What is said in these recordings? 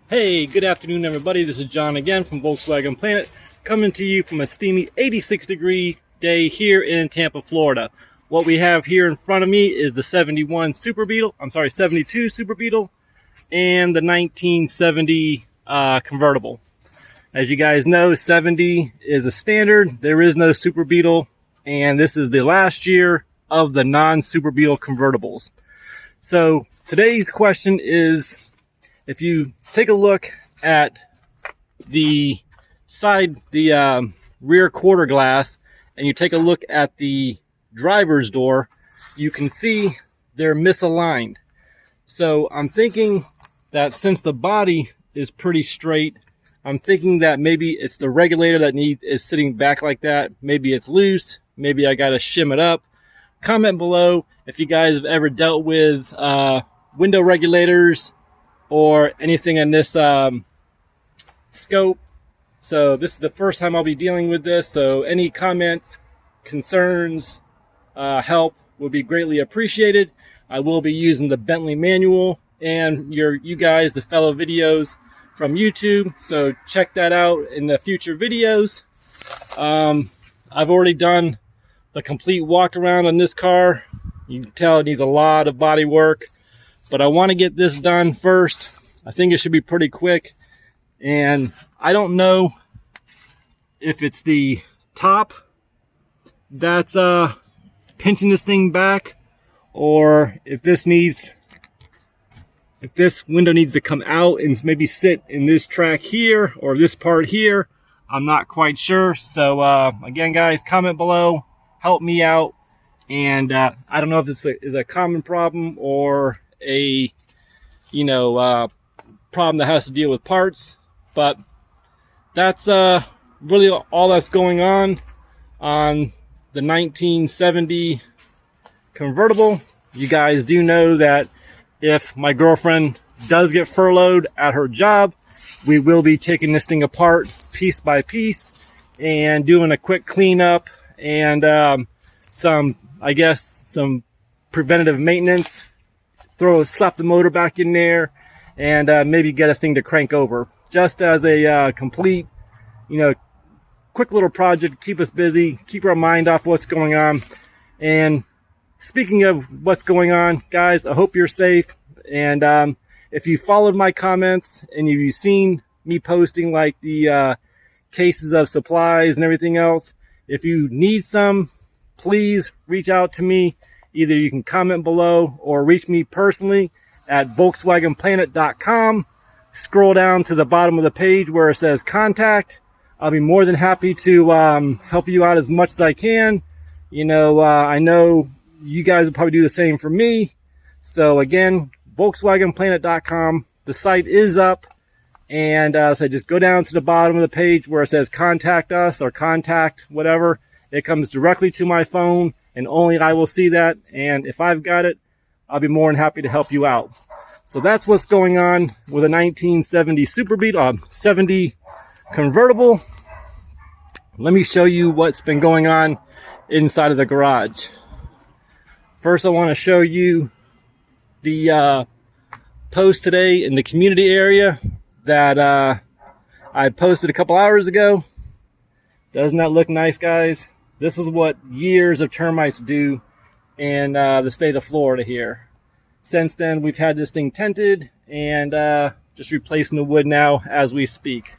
Hey, good afternoon everybody. This is John again from Volkswagenplanet, coming to you from a steamy 86-degree day here in Tampa, Florida. What we have here in front of me is the 72 Super Beetle and the 1970 convertible. As you guys know, 70 is a standard. There is no Super Beetle, and this is the last year of the non-Super Beetle convertibles. So today's question is, if you take a look at the rear quarter glass, and you take a look at the driver's door, you can see they're misaligned. So I'm thinking that since the body is pretty straight, I'm thinking that maybe it's the regulator that is sitting back like that. Maybe it's loose. Maybe I got to shim it up. Comment below if you guys have ever dealt with window regulators or anything in this scope. So this is the first time I'll be dealing with this. So any comments, concerns, help would be greatly appreciated. I will be using the Bentley manual and you guys, the fellow videos from YouTube. So check that out in the future videos. I've already done the complete walk around on this car. You can tell it needs a lot of body work, but I want to get this done first. I think it should be pretty quick. And I don't know if it's the top that's pinching this thing back, or if this window needs to come out and maybe sit in this track here or this part here. I'm not quite sure. So again, guys, comment below, help me out. And I don't know if this is a common problem or a problem that has to deal with parts, but that's really all that's going on the 1970 convertible. You guys do know that if my girlfriend does get furloughed at her job, we will be taking this thing apart piece by piece and doing a quick cleanup and some preventative maintenance. Slap the motor back in there and maybe get a thing to crank over, just as a complete, quick little project to keep us busy, keep our mind off what's going on. And speaking of what's going on, guys, I hope you're safe. And if you followed my comments and you've seen me posting like the cases of supplies and everything else, if you need some, please reach out to me. Either you can comment below or reach me personally at Volkswagenplanet.com. Scroll down to the bottom of the page where it says contact. I'll be more than happy to help you out as much as I can. I know you guys will probably do the same for me. So again, Volkswagenplanet.com. The site is up. And so just go down to the bottom of the page where it says contact us or contact whatever. It comes directly to my phone, and only I will see that. And if I've got it, I'll be more than happy to help you out. So that's what's going on with a 1970 Super Beetle, 70 convertible. Let me show you what's been going on inside of the garage. First, I want to show you the post today in the community area that I posted a couple hours ago. Doesn't that look nice, guys? This is what years of termites do in the state of Florida here. Since then, we've had this thing tented and just replacing the wood now as we speak.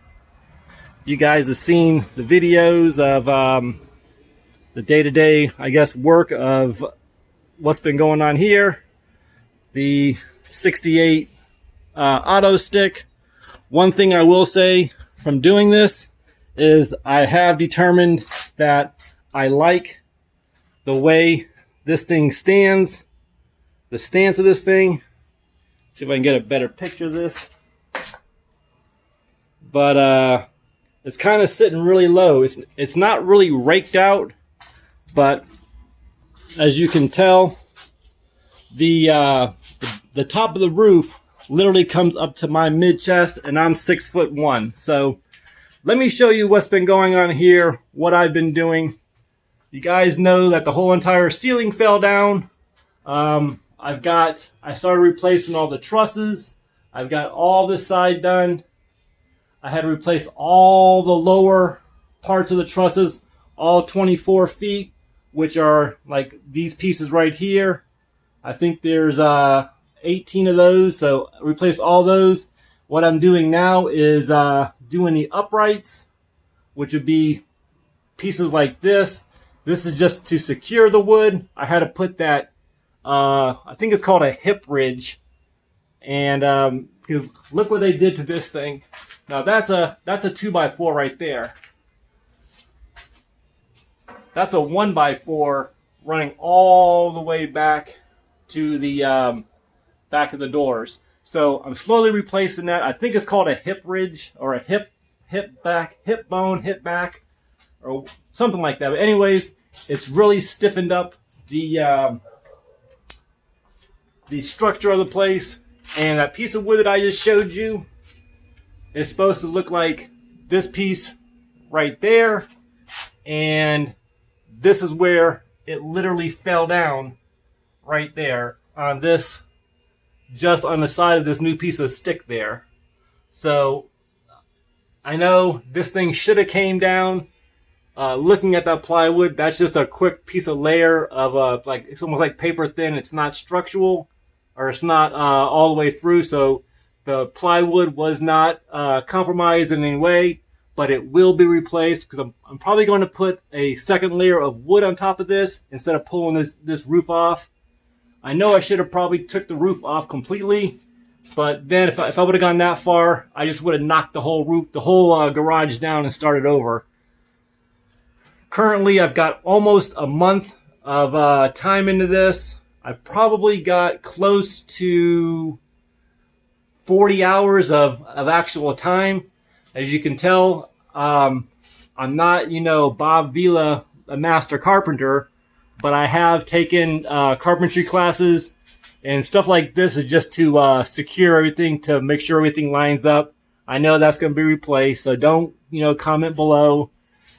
You guys have seen the videos of the day-to-day, work of what's been going on here. The 68 auto stick. One thing I will say from doing this is I have determined that I like the way this thing stands, the stance of this thing. See if I can get a better picture of this. But it's kind of sitting really low. It's not really raked out, but as you can tell, the top of the roof literally comes up to my mid-chest, and I'm 6'1". So let me show you what's been going on here, what I've been doing. You guys know that the whole entire ceiling fell down. I started replacing all the trusses I've got all this side done. I had to replace all the lower parts of the trusses, all 24 feet, which are like these pieces right here. I think there's 18 of those, so replace all those. What I'm doing now is doing the uprights, which would be pieces like this. This is just to secure the wood. I had to put that, I think it's called a hip ridge. And because look what they did to this thing. Now that's a 2x4 right there. That's a 1x4 running all the way back to the back of the doors. So I'm slowly replacing that. I think it's called a hip ridge or a hip bone, hip back, or something like that. But anyways, it's really stiffened up the structure of the place. And that piece of wood that I just showed you is supposed to look like this piece right there. And this is where it literally fell down right there on this, just on the side of this new piece of stick there. So I know this thing should have came down. Looking at that plywood, that's just a quick piece of layer of like, it's almost like paper thin. It's not structural, or it's not all the way through. So the plywood was not compromised in any way, but it will be replaced because I'm probably going to put a second layer of wood on top of this instead of pulling this roof off. I know I should have probably took the roof off completely, but then if I would have gone that far, I just would have knocked the whole roof, the whole garage down and started over. Currently, I've got almost a month of time into this. I've probably got close to 40 hours of actual time. As you can tell, I'm not, Bob Vila, a master carpenter, but I have taken carpentry classes, and stuff like this is just to secure everything, to make sure everything lines up. I know that's going to be replaced, so don't, comment below.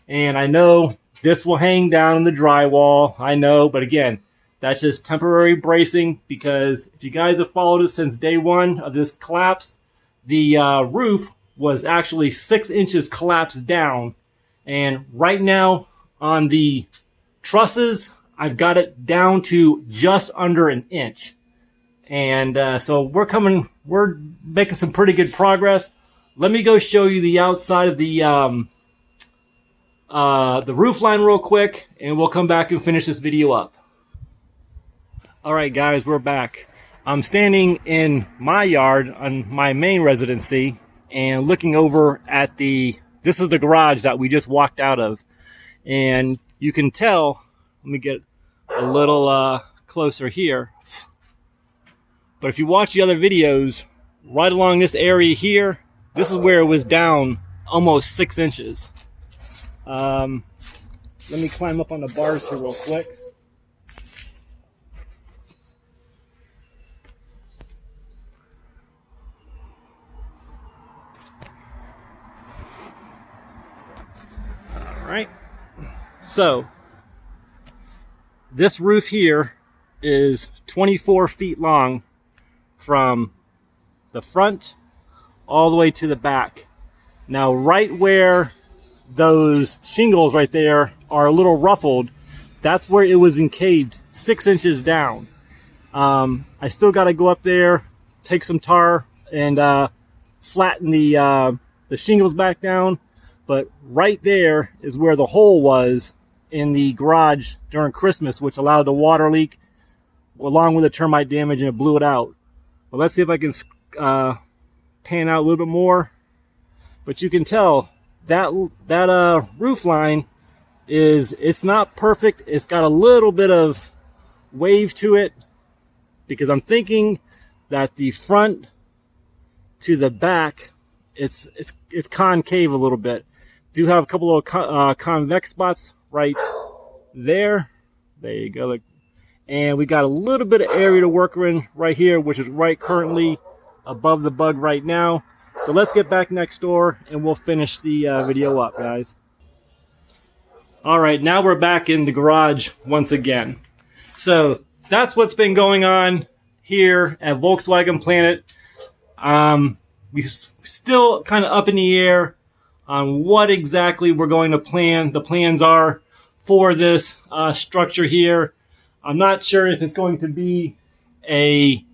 And I know this will hang down in the drywall. I know, but again, that's just temporary bracing, because if you guys have followed us since day one of this collapse, the roof was actually 6 inches collapsed down. And right now on the trusses, I've got it down to just under an inch. And so we're making some pretty good progress. Let me go show you the outside of the roof line real quick, and we'll come back and finish this video up. All right, guys, we're back. I'm standing in my yard on my main residency and looking over at this is the garage that we just walked out of. And you can tell, let me get a little closer here. But if you watch the other videos, right along this area here, this is where it was down almost 6 inches. Let me climb up on the bars here real quick. All right. So this roof here is 24 feet long from the front all the way to the back. Now, right where those shingles right there are a little ruffled, that's where it was encaved 6 inches down. I still got to go up there, take some tar, and flatten the shingles back down. But right there is where the hole was in the garage during Christmas, which allowed the water leak along with the termite damage, and it blew it out. But let's see if I can pan out a little bit more. But you can tell that roof line it's not perfect. It's got a little bit of wave to it, because I'm thinking that the front to the back, it's concave a little bit. Do have a couple of convex spots right there. There you go. Look. And we got a little bit of area to work in right here, which is right currently above the bug right now. So let's get back next door and we'll finish the video up, guys. All right, now we're back in the garage once again. So that's what's been going on here at Volkswagenplanet. We still kind of up in the air on what exactly we're going to plan. The plans are for this structure here. I'm not sure if it's going to be a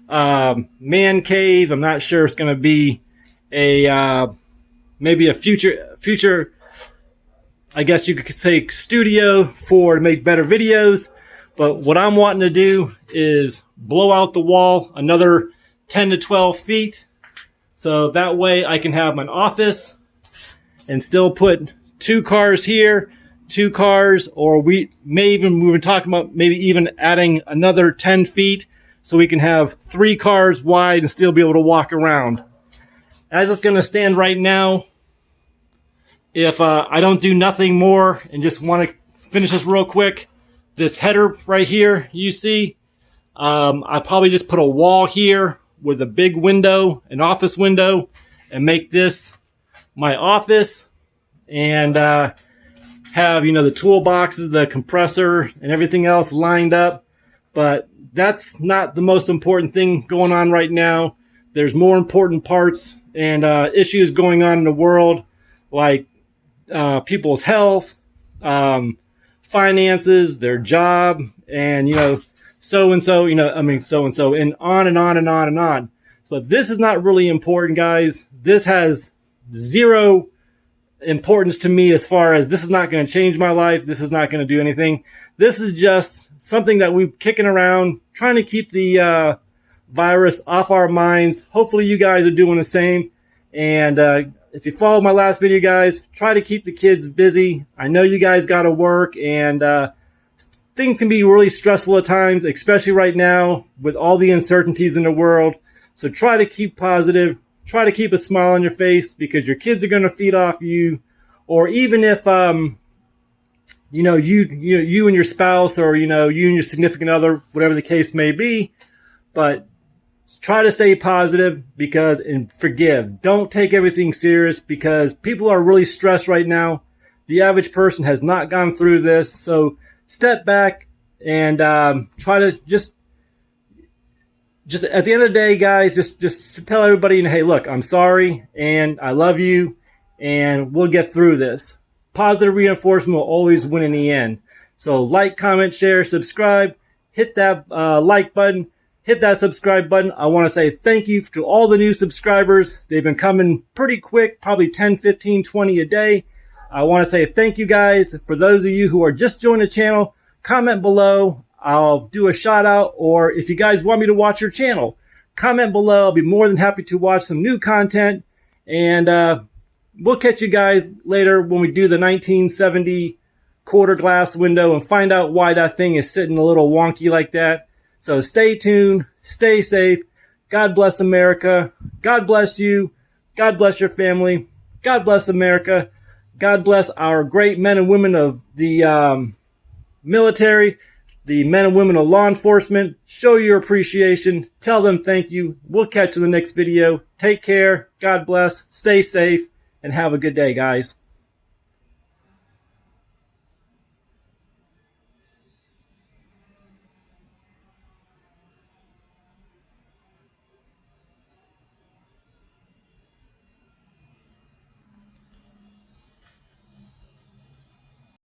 man cave. I'm not sure it's going to be a maybe a future, I guess you could say, studio to make better videos. But what I'm wanting to do is blow out the wall another 10 to 12 feet. So that way I can have my office and still put 2 cars here, 2 cars, or we were talking about maybe even adding another 10 feet so we can have 3 cars wide and still be able to walk around. As it's going to stand right now, if I don't do nothing more and just want to finish this real quick, this header right here you see, I probably just put a wall here with a big window, an office window, and make this my office, and have, you know, the toolboxes, the compressor, and everything else lined up. But that's not the most important thing going on right now. There's more important parts and issues going on in the world, like people's health, finances, their job, and, you know, so-and-so, you know, so-and-so, and on and on and on and on. But this is not really important, guys. This has zero importance to me as far as this is not going to change my life. This is not going to do anything. This is just something that we're kicking around, trying to keep the virus off our minds. Hopefully you guys are doing the same. And if you followed my last video, guys, try to keep the kids busy. I know you guys got to work, and things can be really stressful at times, especially right now with all the uncertainties in the world. So try to keep positive. Try to keep a smile on your face, because your kids are going to feed off you. Or even if, you know, you and your spouse, or, you know, you and your significant other, whatever the case may be. But try to stay positive, and forgive. Don't take everything serious, because people are really stressed right now. The average person has not gone through this. So step back and try to just at the end of the day, guys, just tell everybody, hey, look, I'm sorry and I love you, and we'll get through this. Positive reinforcement will always win in the end. So like, comment, share, subscribe, hit that like button, hit that subscribe button. I want to say thank you to all the new subscribers. They've been coming pretty quick, probably 10, 15, 20 a day. I want to say thank you, guys. For those of you who are just joining the channel, comment below. I'll do a shout out, or if you guys want me to watch your channel, comment below. I'll be more than happy to watch some new content. And we'll catch you guys later when we do the 1970 quarter glass window and find out why that thing is sitting a little wonky like that. So stay tuned, stay safe. God bless America. God bless you. God bless your family. God bless America. God bless our great men and women of the military, the men and women of law enforcement. Show your appreciation. Tell them thank you. We'll catch you in the next video. Take care. God bless. Stay safe. And have a good day, guys.